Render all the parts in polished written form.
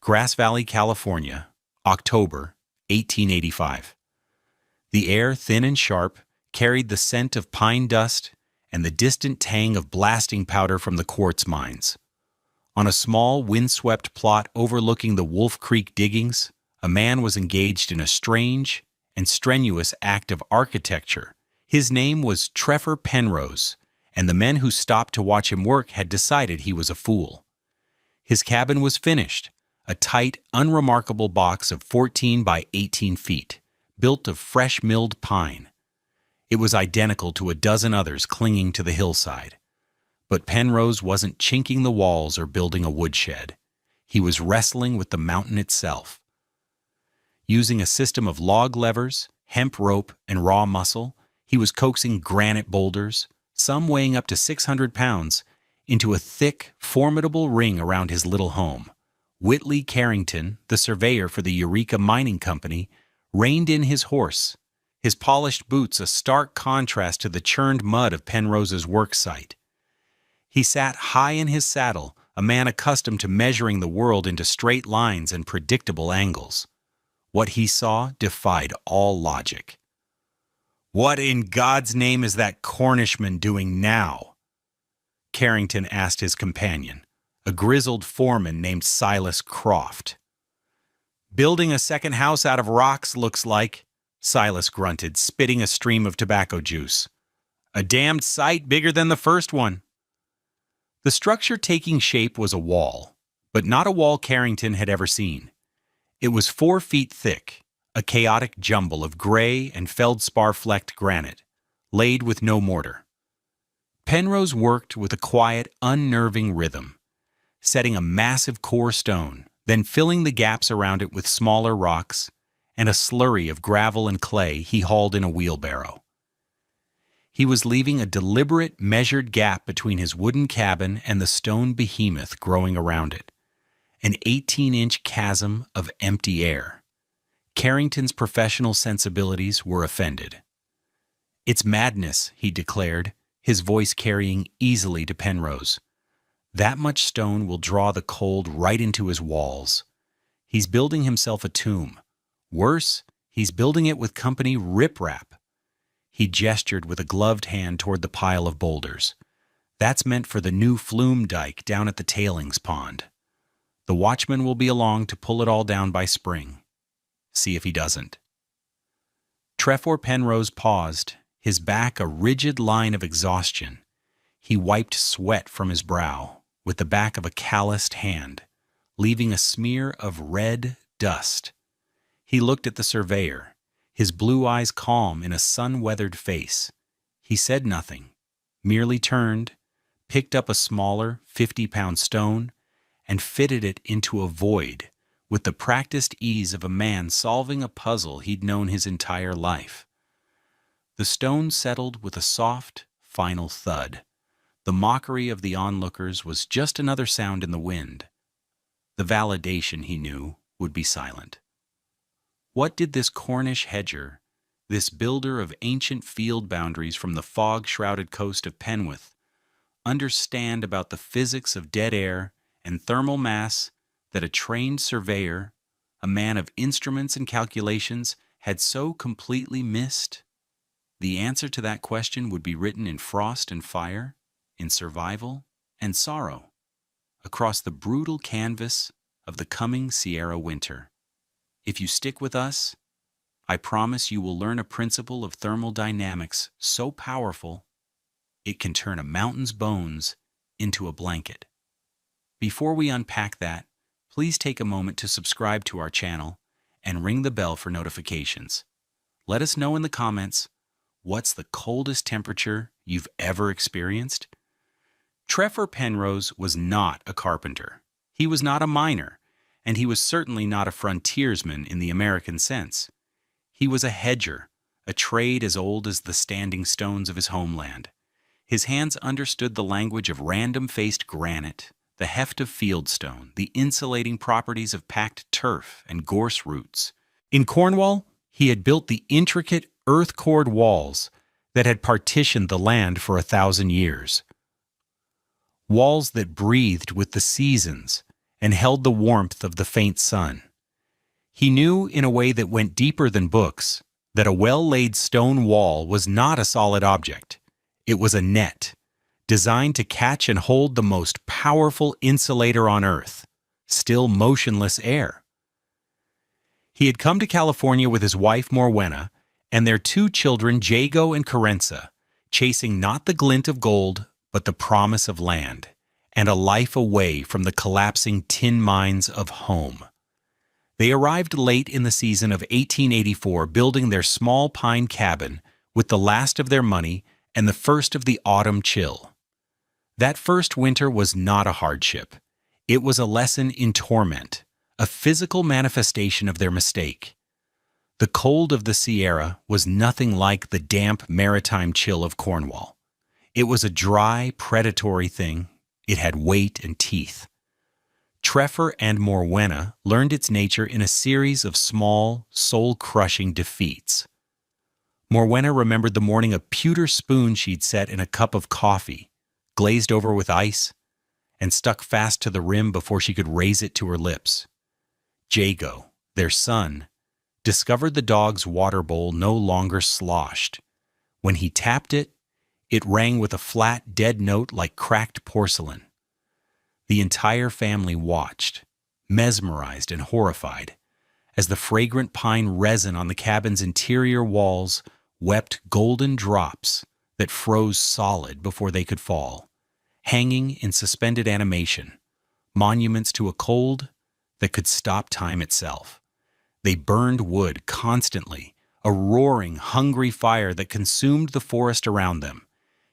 Grass Valley, California, October 1885. The air, thin and sharp, carried the scent of pine dust and the distant tang of blasting powder from the quartz mines. On a small, windswept plot overlooking the Wolf Creek diggings, a man was engaged in a strange and strenuous act of architecture. His name was Treffer Penrose, and the men who stopped to watch him work had decided he was a fool. His cabin was finished, a tight, unremarkable box of 14 by 18 feet, built of fresh milled pine. It was identical to a dozen others clinging to the hillside. But Penrose wasn't chinking the walls or building a woodshed. He was wrestling with the mountain itself. Using a system of log levers, hemp rope, and raw muscle, he was coaxing granite boulders, some weighing up to 600 pounds, into a thick, formidable ring around his little home. Whitley Carrington, the surveyor for the Eureka Mining Company, reined in his horse, his polished boots a stark contrast to the churned mud of Penrose's work site. He sat high in his saddle, a man accustomed to measuring the world into straight lines and predictable angles. What he saw defied all logic. "What in God's name is that Cornishman doing now?" Carrington asked his companion, a grizzled foreman named Silas Croft. "Building a second house out of rocks, looks like," Silas grunted, spitting a stream of tobacco juice. "A damned sight bigger than the first one." The structure taking shape was a wall, but not a wall Carrington had ever seen. It was 4 feet thick, a chaotic jumble of gray and feldspar-flecked granite, laid with no mortar. Penrose worked with a quiet, unnerving rhythm, setting a massive core stone, then filling the gaps around it with smaller rocks and a slurry of gravel and clay he hauled in a wheelbarrow. He was leaving a deliberate, measured gap between his wooden cabin and the stone behemoth growing around it, an 18-inch chasm of empty air. Carrington's professional sensibilities were offended. "It's madness," he declared, his voice carrying easily to Penrose. "That much stone will draw the cold right into his walls. He's building himself a tomb. Worse, he's building it with company riprap." He gestured with a gloved hand toward the pile of boulders. "That's meant for the new flume dike down at the tailings pond. The watchman will be along to pull it all down by spring. See if he doesn't." Treffer Penrose paused, his back a rigid line of exhaustion. He wiped sweat from his brow with the back of a calloused hand, leaving a smear of red dust. He looked at the surveyor, his blue eyes calm in a sun-weathered face. He said nothing, merely turned, picked up a smaller 50-pound stone, and fitted it into a void with the practiced ease of a man solving a puzzle he'd known his entire life. The stone settled with a soft, final thud. The mockery of the onlookers was just another sound in the wind. The validation, he knew, would be silent. What did this Cornish hedger, this builder of ancient field boundaries from the fog-shrouded coast of Penwith, understand about the physics of dead air and thermal mass that a trained surveyor, a man of instruments and calculations, had so completely missed? The answer to that question would be written in frost and fire, in survival and sorrow, across the brutal canvas of the coming Sierra winter. If you stick with us, I promise you will learn a principle of thermodynamics so powerful it can turn a mountain's bones into a blanket. Before we unpack that, please take a moment to subscribe to our channel and ring the bell for notifications. Let us know in the comments, what's the coldest temperature you've ever experienced? Treffer Penrose was not a carpenter. He was not a miner, and he was certainly not a frontiersman in the American sense. He was a hedger, a trade as old as the standing stones of his homeland. His hands understood the language of random-faced granite, the heft of fieldstone, the insulating properties of packed turf and gorse roots. In Cornwall, he had built the intricate earth-cored walls that had partitioned the land for 1,000 years. Walls that breathed with the seasons and held the warmth of the faint sun. He knew, in a way that went deeper than books, that a well-laid stone wall was not a solid object. It was a net, designed to catch and hold the most powerful insulator on Earth, still motionless air. He had come to California with his wife Morwenna and their 2 children Jago and Carenza, chasing not the glint of gold, but the promise of land, and a life away from the collapsing tin mines of home. They arrived late in the season of 1884, building their small pine cabin with the last of their money and the first of the autumn chill. That first winter was not a hardship. It was a lesson in torment, a physical manifestation of their mistake. The cold of the Sierra was nothing like the damp maritime chill of Cornwall. It was a dry, predatory thing. It had weight and teeth. Treffer and Morwenna learned its nature in a series of small, soul-crushing defeats. Morwenna remembered the morning a pewter spoon she'd set in a cup of coffee, glazed over with ice, and stuck fast to the rim before she could raise it to her lips. Jago, their son, discovered the dog's water bowl no longer sloshed. When he tapped it, it rang with a flat, dead note like cracked porcelain. The entire family watched, mesmerized and horrified, as the fragrant pine resin on the cabin's interior walls wept golden drops that froze solid before they could fall, hanging in suspended animation, monuments to a cold that could stop time itself. They burned wood constantly, a roaring, hungry fire that consumed the forest around them,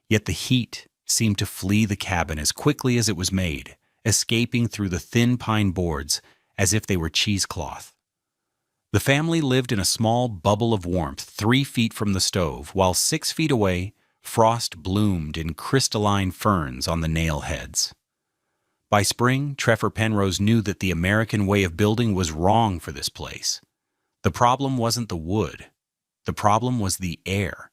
yet the heat seemed to flee the cabin as quickly as it was made, escaping through the thin pine boards as if they were cheesecloth. The family lived in a small bubble of warmth 3 feet from the stove, while 6 feet away, frost bloomed in crystalline ferns on the nail heads. By spring, Treffer Penrose knew that the American way of building was wrong for this place. The problem wasn't the wood. The problem was the air.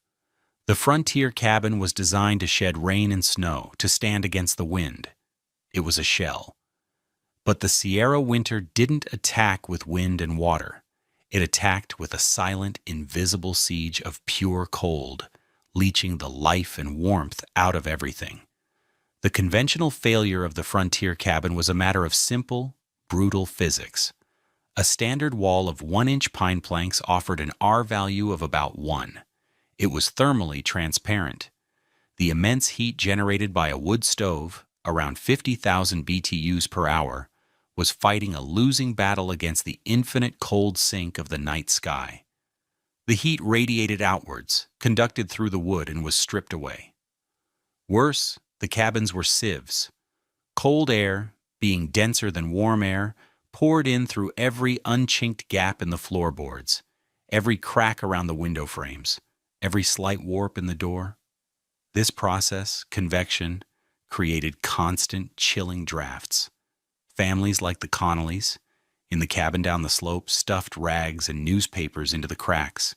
The frontier cabin was designed to shed rain and snow, to stand against the wind. It was a shell. But the Sierra winter didn't attack with wind and water. It attacked with a silent, invisible siege of pure cold, leaching the life and warmth out of everything. The conventional failure of the frontier cabin was a matter of simple, brutal physics. A standard wall of 1-inch pine planks offered an R value of about 1. It was thermally transparent. The immense heat generated by a wood stove, around 50,000 BTUs per hour, was fighting a losing battle against the infinite cold sink of the night sky. The heat radiated outwards, conducted through the wood, and was stripped away. Worse, the cabins were sieves. Cold air, being denser than warm air, poured in through every unchinked gap in the floorboards, every crack around the window frames, every slight warp in the door. This process, convection, created constant, chilling drafts. Families like the Connollys, in the cabin down the slope, stuffed rags and newspapers into the cracks.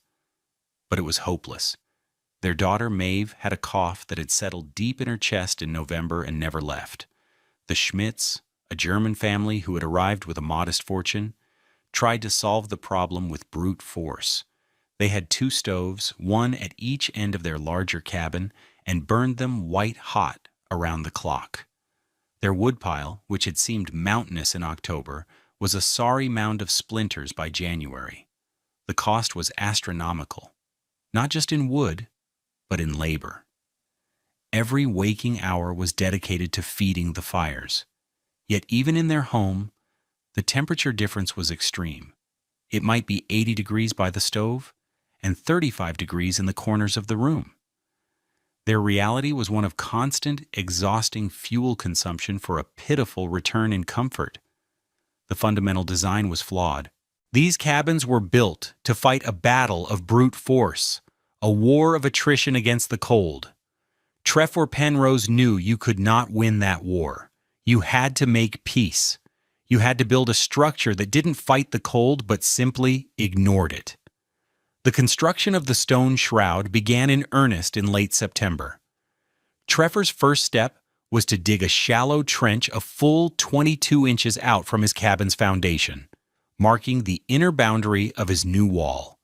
But it was hopeless. Their daughter, Maeve, had a cough that had settled deep in her chest in November and never left. The Schmidts, a German family who had arrived with a modest fortune, tried to solve the problem with brute force. They had 2 stoves, one at each end of their larger cabin, and burned them white hot around the clock. Their woodpile, which had seemed mountainous in October, was a sorry mound of splinters by January. The cost was astronomical, not just in wood, but in labor. Every waking hour was dedicated to feeding the fires. Yet even in their home, the temperature difference was extreme. It might be 80 degrees by the stove and 35 degrees in the corners of the room. Their reality was one of constant, exhausting fuel consumption for a pitiful return in comfort. The fundamental design was flawed. These cabins were built to fight a battle of brute force, a war of attrition against the cold. Treffer Penrose knew you could not win that war. You had to make peace. You had to build a structure that didn't fight the cold but simply ignored it. The construction of the stone shroud began in earnest in late September. Treffer's first step was to dig a shallow trench a full 22 inches out from his cabin's foundation, marking the inner boundary of his new wall.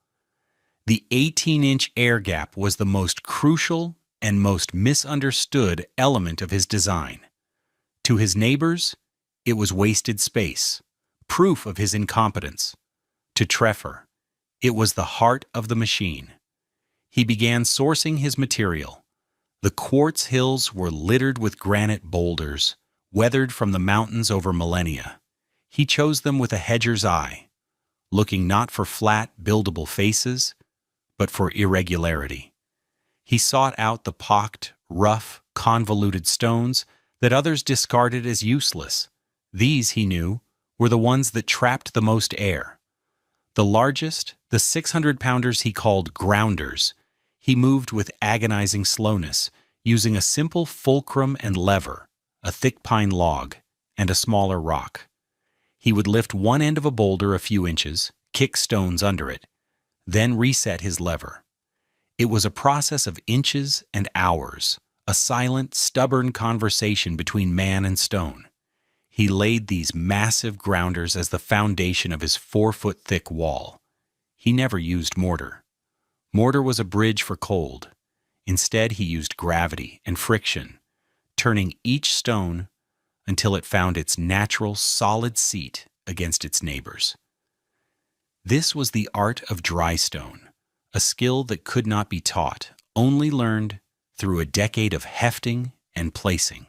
The 18-inch air gap was the most crucial and most misunderstood element of his design. To his neighbors, it was wasted space, proof of his incompetence. To Treffer, it was the heart of the machine. He began sourcing his material. The quartz hills were littered with granite boulders, weathered from the mountains over millennia. He chose them with a hedger's eye, looking not for flat, buildable faces, but for irregularity. He sought out the pocked, rough, convoluted stones that others discarded as useless. These, he knew, were the ones that trapped the most air. The largest, the 600-pounders he called grounders, he moved with agonizing slowness, using a simple fulcrum and lever, a thick pine log, and a smaller rock. He would lift one end of a boulder a few inches, kick stones under it, then reset his lever. It was a process of inches and hours, a silent, stubborn conversation between man and stone. He laid these massive grounders as the foundation of his 4-foot-thick wall. He never used mortar. Mortar was a bridge for cold. Instead, he used gravity and friction, turning each stone until it found its natural, solid seat against its neighbors. This was the art of dry stone, a skill that could not be taught, only learned through a decade of hefting and placing.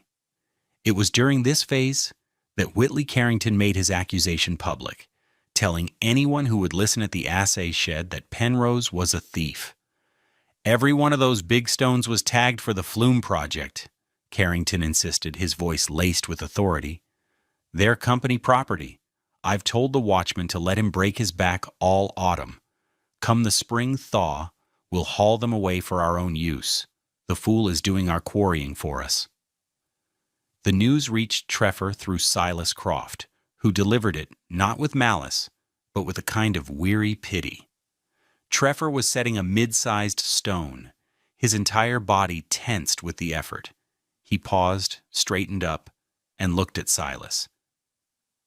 It was during this phase that Whitley Carrington made his accusation public, telling anyone who would listen at the assay shed that Penrose was a thief. "Every one of those big stones was tagged for the Flume Project," Carrington insisted, his voice laced with authority. "They're company property. I've told the watchman to let him break his back all autumn. Come the spring thaw, we'll haul them away for our own use. The fool is doing our quarrying for us." The news reached Treffer through Silas Croft, who delivered it not with malice, but with a kind of weary pity. Treffer was setting a mid-sized stone, his entire body tensed with the effort. He paused, straightened up, and looked at Silas.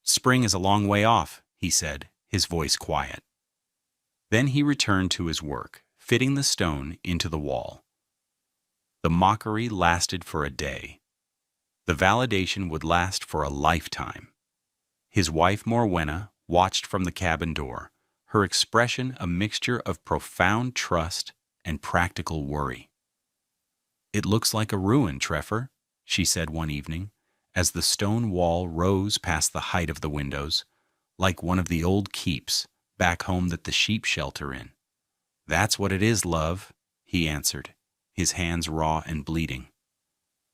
"Spring is a long way off," he said, his voice quiet. Then he returned to his work, fitting the stone into the wall. The mockery lasted for a day. The validation would last for a lifetime. His wife Morwenna watched from the cabin door, her expression a mixture of profound trust and practical worry. "It looks like a ruin, Treffer," she said one evening, as the stone wall rose past the height of the windows, like one of the old keeps back home that the sheep shelter in. "That's what it is, love," he answered, his hands raw and bleeding.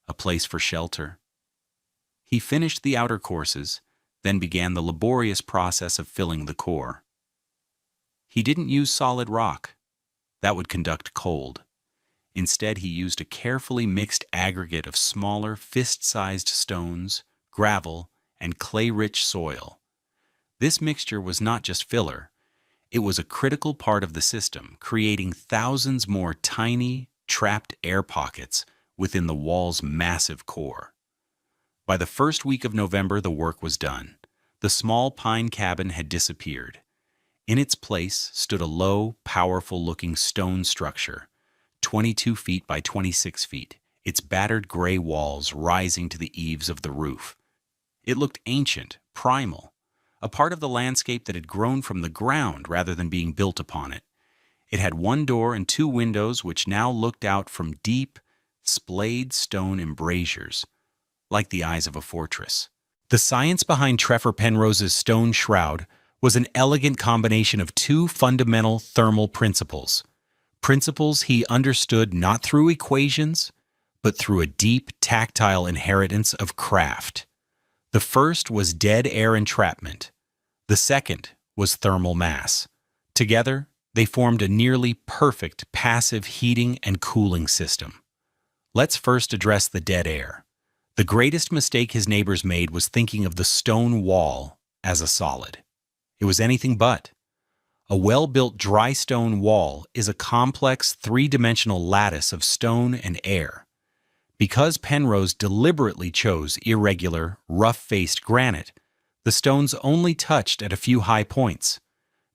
"A place for shelter." He finished the outer courses, then began the laborious process of filling the core. He didn't use solid rock. That would conduct cold. Instead, he used a carefully mixed aggregate of smaller, fist-sized stones, gravel, and clay-rich soil. This mixture was not just filler. It was a critical part of the system, creating thousands more tiny, trapped air pockets within the wall's massive core. By the first week of November, the work was done. The small pine cabin had disappeared. In its place stood a low, powerful-looking stone structure, 22 feet by 26 feet, its battered gray walls rising to the eaves of the roof. It looked ancient, primal, a part of the landscape that had grown from the ground rather than being built upon it. It had one door and 2 windows which now looked out from deep, splayed stone embrasures, like the eyes of a fortress. The science behind Treffer Penrose's stone shroud was an elegant combination of 2 fundamental thermal principles he understood not through equations, but through a deep, tactile inheritance of craft. The first was dead air entrapment. The second was thermal mass. Together, they formed a nearly perfect passive heating and cooling system. Let's first address the dead air. The greatest mistake his neighbors made was thinking of the stone wall as a solid. It was anything but. A well-built dry stone wall is a complex 3-dimensional lattice of stone and air. Because Penrose deliberately chose irregular, rough-faced granite, the stones only touched at a few high points.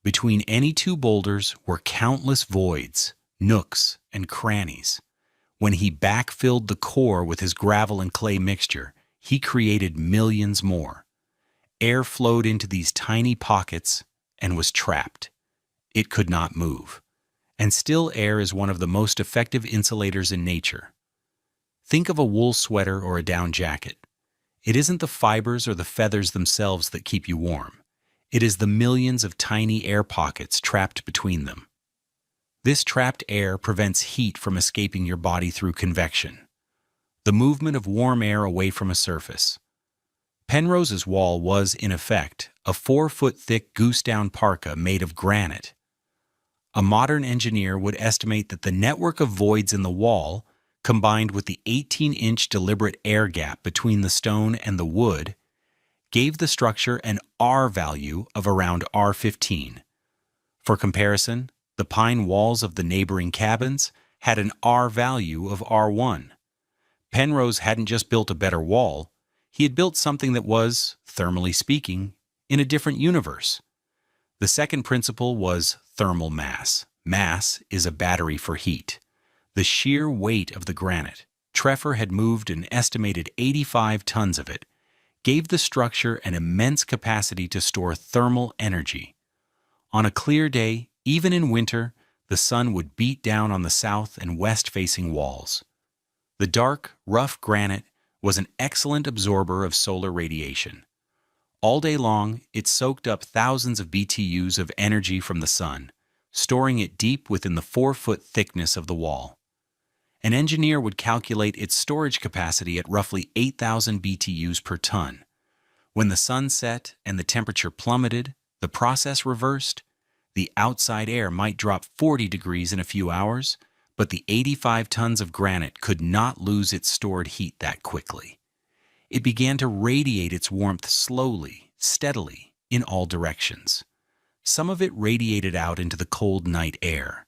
Between any two boulders were countless voids, nooks, and crannies. When he backfilled the core with his gravel and clay mixture, he created millions more. Air flowed into these tiny pockets and was trapped. It could not move. And still, air is one of the most effective insulators in nature. Think of a wool sweater or a down jacket. It isn't the fibers or the feathers themselves that keep you warm. It is the millions of tiny air pockets trapped between them. This trapped air prevents heat from escaping your body through convection, the movement of warm air away from a surface. Penrose's wall was, in effect, a 4-foot-thick goose-down parka made of granite. A modern engineer would estimate that the network of voids in the wall, combined with the 18-inch deliberate air gap between the stone and the wood, gave the structure an R value of around R15. For comparison, the pine walls of the neighboring cabins had an R value of R1. Penrose hadn't just built a better wall, he had built something that was, thermally speaking, in a different universe. The second principle was thermal mass. Mass is a battery for heat. The sheer weight of the granite, Treffer had moved an estimated 85 tons of it, gave the structure an immense capacity to store thermal energy. On a clear day, even in winter, the sun would beat down on the south and west-facing walls. The dark, rough granite was an excellent absorber of solar radiation. All day long, it soaked up thousands of BTUs of energy from the sun, storing it deep within the 4-foot thickness of the wall. An engineer would calculate its storage capacity at roughly 8,000 BTUs per ton. When the sun set and the temperature plummeted, the process reversed. The outside air might drop 40 degrees in a few hours, but the 85 tons of granite could not lose its stored heat that quickly. It began to radiate its warmth slowly, steadily, in all directions. Some of it radiated out into the cold night air,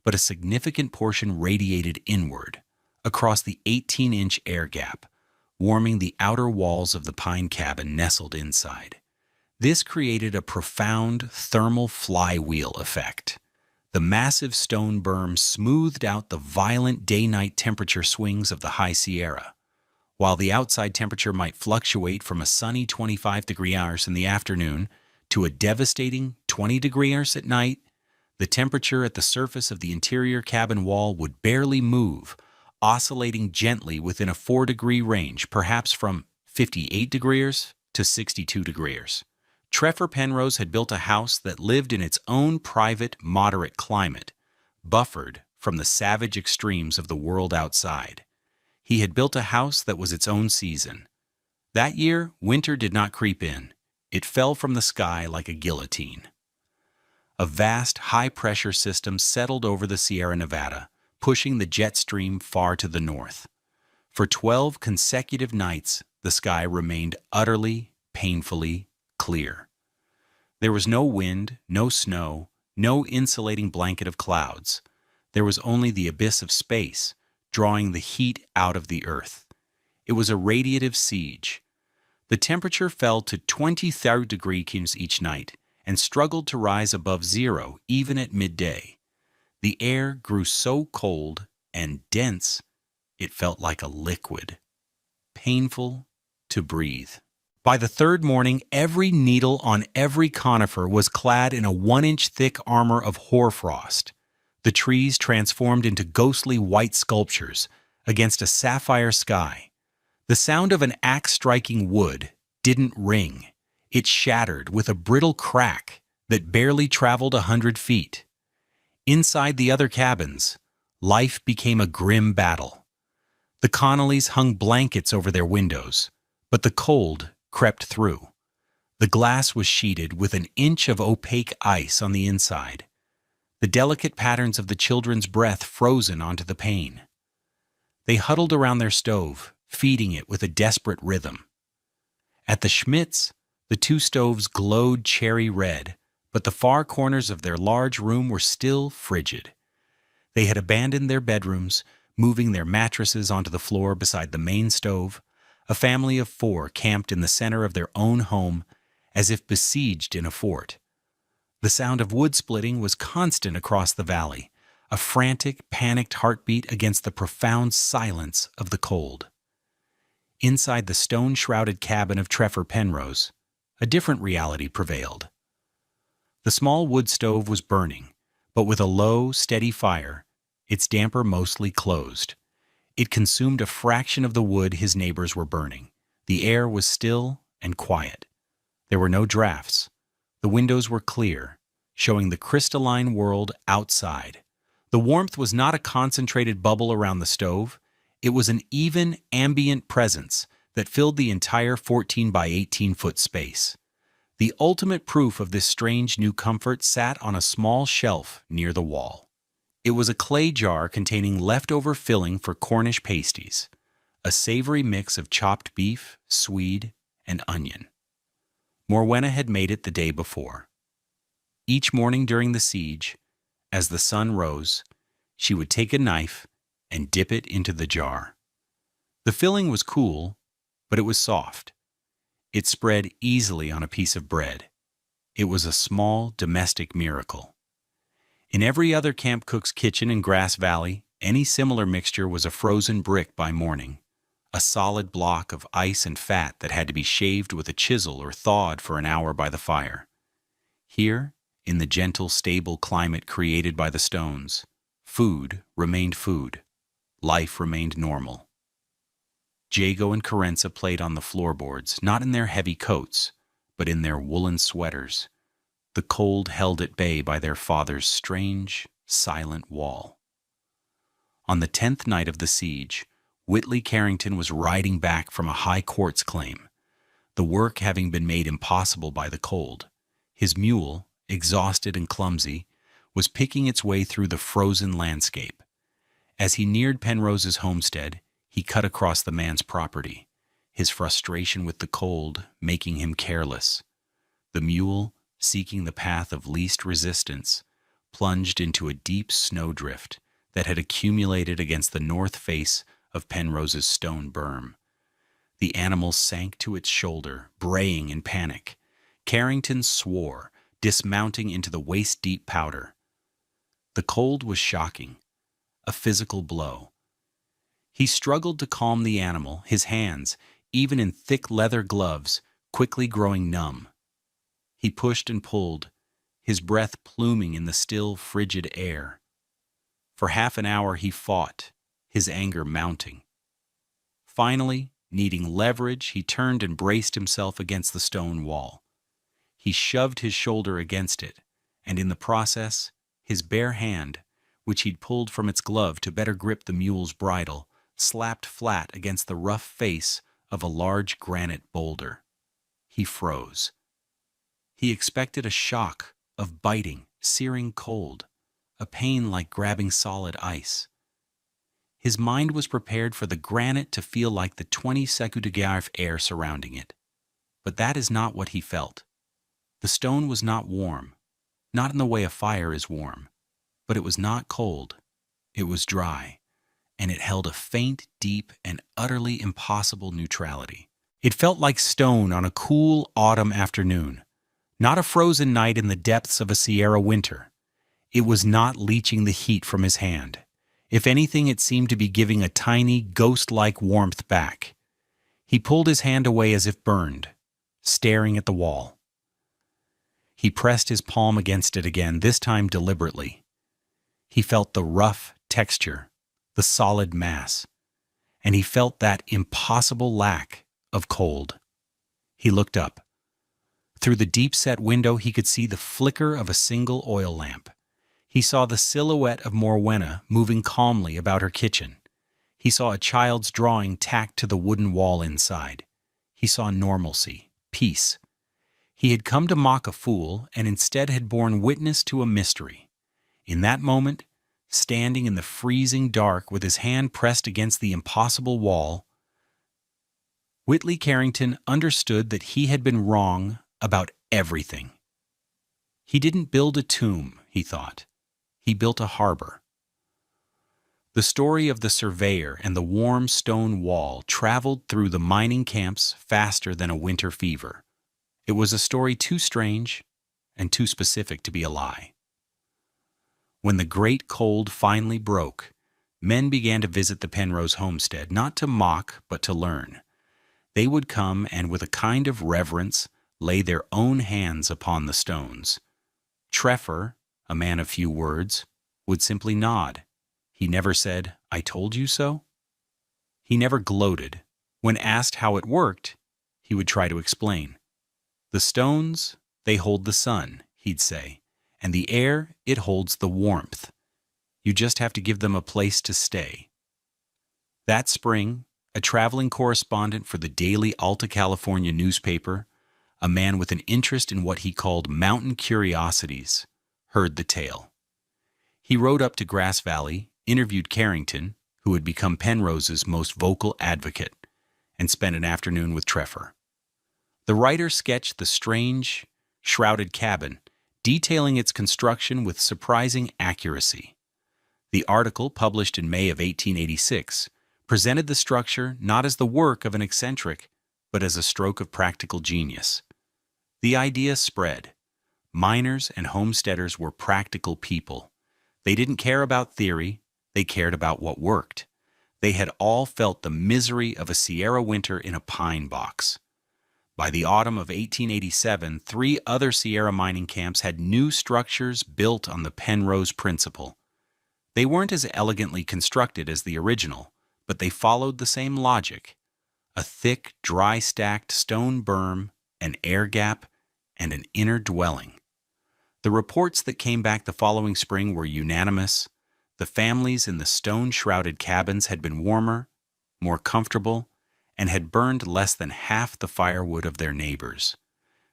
but a significant portion radiated inward, across the 18-inch air gap, warming the outer walls of the pine cabin nestled inside. This created a profound thermal flywheel effect. The massive stone berm smoothed out the violent day-night temperature swings of the High Sierra. While the outside temperature might fluctuate from a sunny 25-degree hours in the afternoon to a devastating 20-degree hours at night, the temperature at the surface of the interior cabin wall would barely move, oscillating gently within a 4-degree range, perhaps from 58 degrees to 62 degrees. Treffer Penrose had built a house that lived in its own private, moderate climate, buffered from the savage extremes of the world outside. He had built a house that was its own season. That year, winter did not creep in. It fell from the sky like a guillotine. A vast, high-pressure system settled over the Sierra Nevada, pushing the jet stream far to the north. For 12 consecutive nights, the sky remained utterly, painfully clear. There was no wind, no snow, no insulating blanket of clouds. There was only the abyss of space, drawing the heat out of the earth. It was a radiative siege. The temperature fell to 23 degrees each night and struggled to rise above zero even at midday. The air grew so cold and dense it felt like a liquid, painful to breathe. By the third morning, every needle on every conifer was clad in a 1-inch thick armor of hoarfrost. The trees transformed into ghostly white sculptures against a sapphire sky. The sound of an axe striking wood didn't ring. It shattered with a brittle crack that barely traveled 100 feet. Inside the other cabins, life became a grim battle. The Connollys hung blankets over their windows, but the cold crept through. The glass was sheeted with an inch of opaque ice on the inside, the delicate patterns of the children's breath frozen onto the pane. They huddled around their stove, feeding it with a desperate rhythm. At the Schmidts, the 2 stoves glowed cherry red, but the far corners of their large room were still frigid. They had abandoned their bedrooms, moving their mattresses onto the floor beside the main stove. A family of 4 camped in the center of their own home, as if besieged in a fort. The sound of wood splitting was constant across the valley, a frantic, panicked heartbeat against the profound silence of the cold. Inside the stone-shrouded cabin of Treffer Penrose, a different reality prevailed. The small wood stove was burning, but with a low, steady fire, its damper mostly closed. It consumed a fraction of the wood his neighbors were burning. The air was still and quiet. There were no drafts. The windows were clear, showing the crystalline world outside. The warmth was not a concentrated bubble around the stove. It was an even, ambient presence that filled the entire 14 by 18-foot space. The ultimate proof of this strange new comfort sat on a small shelf near the wall. It was a clay jar containing leftover filling for Cornish pasties, a savory mix of chopped beef, swede, and onion. Morwenna had made it the day before. Each morning during the siege, as the sun rose, she would take a knife and dip it into the jar. The filling was cool, but it was soft. It spread easily on a piece of bread. It was a small domestic miracle. In every other camp cook's kitchen in Grass Valley, any similar mixture was a frozen brick by morning, a solid block of ice and fat that had to be shaved with a chisel or thawed for an hour by the fire. Here, in the gentle, stable climate created by the stones, food remained food. Life remained normal. Jago and Carenza played on the floorboards, not in their heavy coats, but in their woolen sweaters, the cold held at bay by their father's strange, silent wall. On the 10th night of the siege, Whitley Carrington was riding back from a high courts claim, the work having been made impossible by the cold. His mule, exhausted and clumsy, was picking its way through the frozen landscape. As he neared Penrose's homestead, he cut across the man's property, his frustration with the cold making him careless. The mule, seeking the path of least resistance, plunged into a deep snowdrift that had accumulated against the north face of Penrose's stone berm. The animal sank to its shoulder, braying in panic. Carrington swore, dismounting into the waist-deep powder. The cold was shocking, a physical blow. He struggled to calm the animal, his hands, even in thick leather gloves, quickly growing numb. He pushed and pulled, his breath pluming in the still, frigid air. For half an hour he fought, his anger mounting. Finally, needing leverage, he turned and braced himself against the stone wall. He shoved his shoulder against it, and in the process, his bare hand, which he'd pulled from its glove to better grip the mule's bridle, slapped flat against the rough face of a large granite boulder. He froze. He expected a shock of biting, searing cold, a pain like grabbing solid ice. His mind was prepared for the granite to feel like the 20 seconds air surrounding it. But that is not what he felt. The stone was not warm, not in the way a fire is warm, but it was not cold. It was dry, and it held a faint, deep, and utterly impossible neutrality. It felt like stone on a cool autumn afternoon, not a frozen night in the depths of a Sierra winter. It was not leaching the heat from his hand. If anything, it seemed to be giving a tiny, ghost-like warmth back. He pulled his hand away as if burned, staring at the wall. He pressed his palm against it again, this time deliberately. He felt the rough texture, the solid mass, and he felt that impossible lack of cold. He looked up. Through the deep-set window he could see the flicker of a single oil lamp. He saw the silhouette of Morwenna moving calmly about her kitchen. He saw a child's drawing tacked to the wooden wall inside. He saw normalcy, peace. He had come to mock a fool and instead had borne witness to a mystery. In that moment, standing in the freezing dark with his hand pressed against the impossible wall, Whitley Carrington understood that he had been wrong about everything. He didn't build a tomb, he thought. He built a harbor. The story of the surveyor and the warm stone wall traveled through the mining camps faster than a winter fever. It was a story too strange and too specific to be a lie. When the great cold finally broke, men began to visit the Penrose homestead, not to mock, but to learn. They would come and, with a kind of reverence, lay their own hands upon the stones. Treffer, a man of few words, would simply nod. He never said, "I told you so." He never gloated. When asked how it worked, he would try to explain. "The stones, they hold the sun," he'd say, "and the air, it holds the warmth. You just have to give them a place to stay." That spring, a traveling correspondent for the daily Alta California newspaper, a man with an interest in what he called mountain curiosities, heard the tale. He rode up to Grass Valley, interviewed Carrington, who had become Penrose's most vocal advocate, and spent an afternoon with Treffer. The writer sketched the strange, shrouded cabin, detailing its construction with surprising accuracy. The article, published in May of 1886, presented the structure not as the work of an eccentric, but as a stroke of practical genius. The idea spread. Miners and homesteaders were practical people. They didn't care about theory, they cared about what worked. They had all felt the misery of a Sierra winter in a pine box. By the autumn of 1887, 3 other Sierra mining camps had new structures built on the Penrose principle. They weren't as elegantly constructed as the original, but they followed the same logic: a thick, dry-stacked stone berm, an air gap, and an inner dwelling. The reports that came back the following spring were unanimous. The families in the stone-shrouded cabins had been warmer, more comfortable, and had burned less than half the firewood of their neighbors.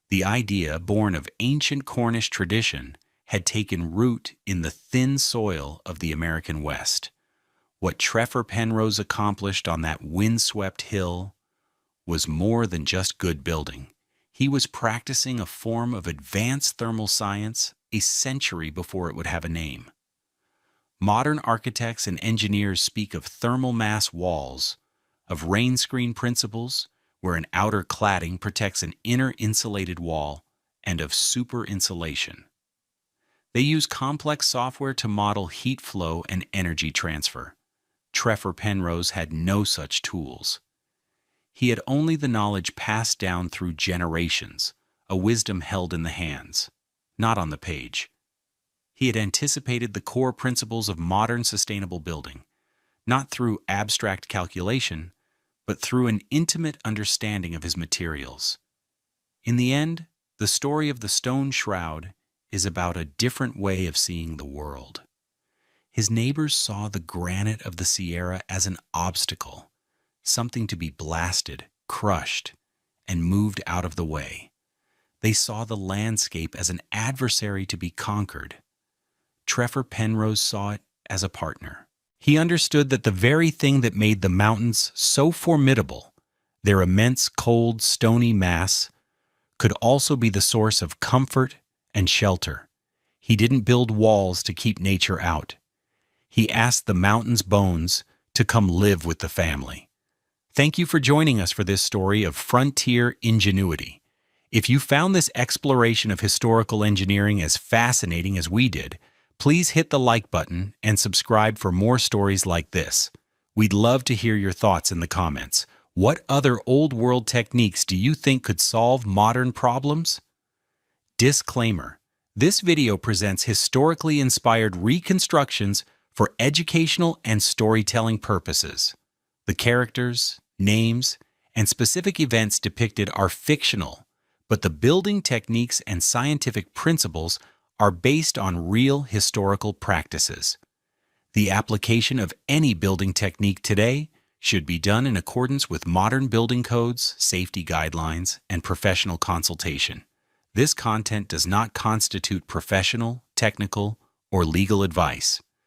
The idea, born of ancient Cornish tradition, had taken root in the thin soil of the American West. What Treffer Penrose accomplished on that windswept hill was more than just good building. He was practicing a form of advanced thermal science a century before it would have a name. Modern architects and engineers speak of thermal mass walls, of rain screen principles, where an outer cladding protects an inner insulated wall, and of super insulation. They use complex software to model heat flow and energy transfer. Treffer Penrose had no such tools. He had only the knowledge passed down through generations, a wisdom held in the hands, not on the page. He had anticipated the core principles of modern sustainable building, not through abstract calculation, but through an intimate understanding of his materials. In the end, the story of the stone shroud is about a different way of seeing the world. His neighbors saw the granite of the Sierra as an obstacle, something to be blasted, crushed, and moved out of the way. They saw the landscape as an adversary to be conquered. Treffer Penrose saw it as a partner. He understood that the very thing that made the mountains so formidable, their immense, cold, stony mass, could also be the source of comfort and shelter. He didn't build walls to keep nature out. He asked the mountain's bones to come live with the family. Thank you for joining us for this story of frontier ingenuity. If you found this exploration of historical engineering as fascinating as we did, please hit the like button and subscribe for more stories like this. We'd love to hear your thoughts in the comments. What other old-world techniques do you think could solve modern problems? Disclaimer: this video presents historically inspired reconstructions for educational and storytelling purposes. The characters, names, and specific events depicted are fictional, but the building techniques and scientific principles are based on real historical practices. The application of any building technique today should be done in accordance with modern building codes, safety guidelines, and professional consultation. This content does not constitute professional, technical, or legal advice.